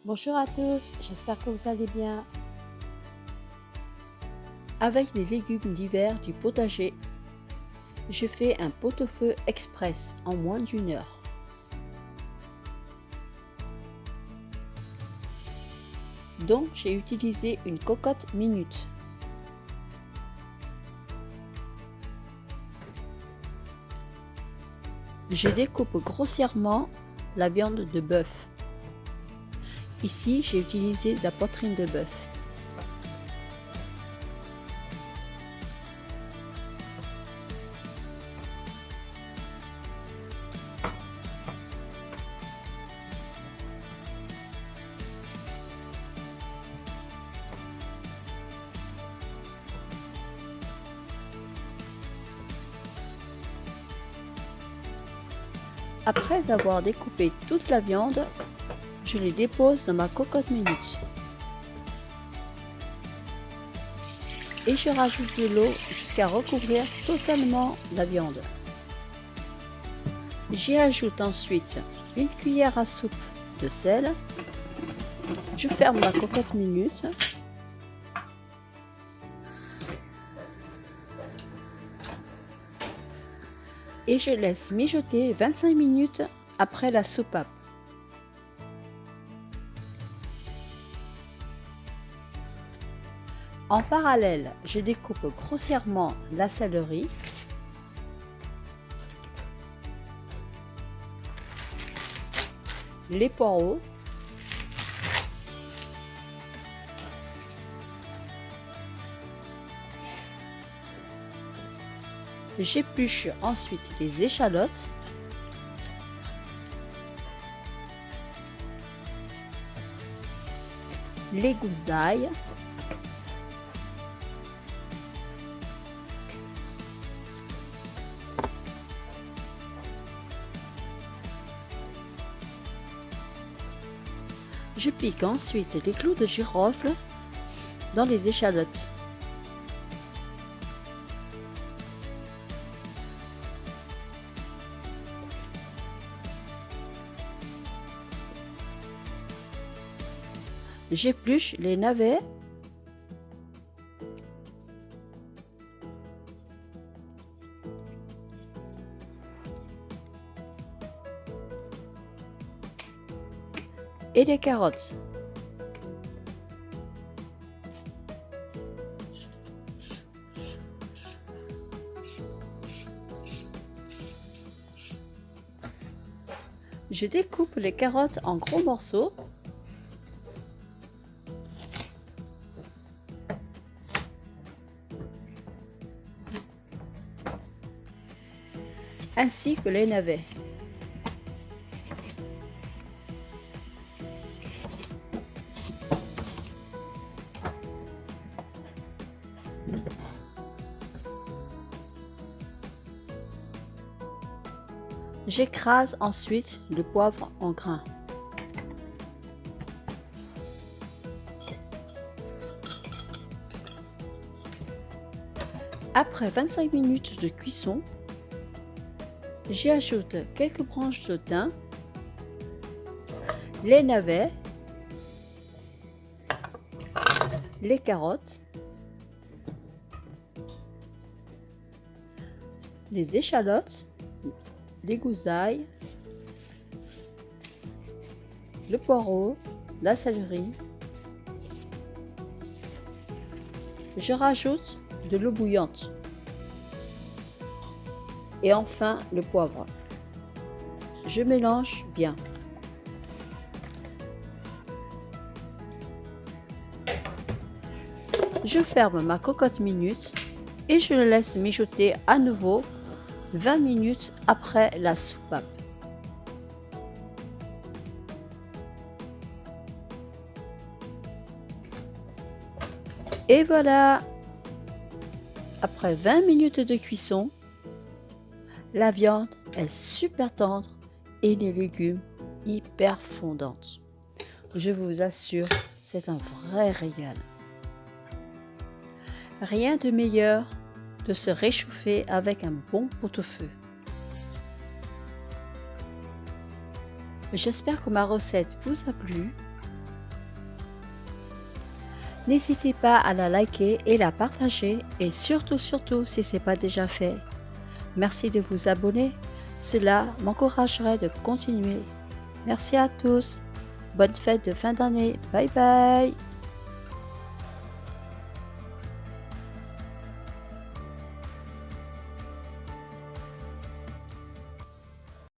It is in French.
Bonjour à tous, j'espère que vous allez bien. Avec les légumes d'hiver du potager, je fais un pot-au-feu express en moins d'une heure. Donc j'ai utilisé une cocotte minute. Je découpe grossièrement la viande de bœuf. Ici, j'ai utilisé de la poitrine de bœuf. Après avoir découpé toute la viande, je les dépose dans ma cocotte minute. Et je rajoute de l'eau jusqu'à recouvrir totalement la viande. J'y ajoute ensuite une cuillère à soupe de sel. Je ferme ma cocotte minute. Et je laisse mijoter 25 minutes après la soupape. En parallèle, je découpe grossièrement la céleri, les poireaux, j'épluche ensuite les échalotes, les gousses d'ail, je pique ensuite les clous de girofle dans les échalotes. J'épluche les navets et les carottes. Je découpe les carottes en gros morceaux. Ainsi que les navets. J'écrase ensuite le poivre en grains. Après 25 minutes de cuisson, j'y ajoute quelques branches de thym, les navets, les carottes, les échalotes, les gousses d'ail, le poireau, la céleri. Je rajoute de l'eau bouillante. Et enfin le poivre. Je mélange bien. Je ferme ma cocotte minute et je le laisse mijoter à nouveau 20 minutes après la soupape. Et voilà! Après 20 minutes de cuisson, la viande est super tendre et les légumes hyper fondantes. Je vous assure, c'est un vrai régal. Rien de meilleur de se réchauffer avec un bon pot-au-feu. J'espère que ma recette vous a plu. N'hésitez pas à la liker et la partager et surtout si ce n'est pas déjà fait. Merci de vous abonner, cela m'encouragerait de continuer. Merci à tous, bonne fête de fin d'année, bye bye.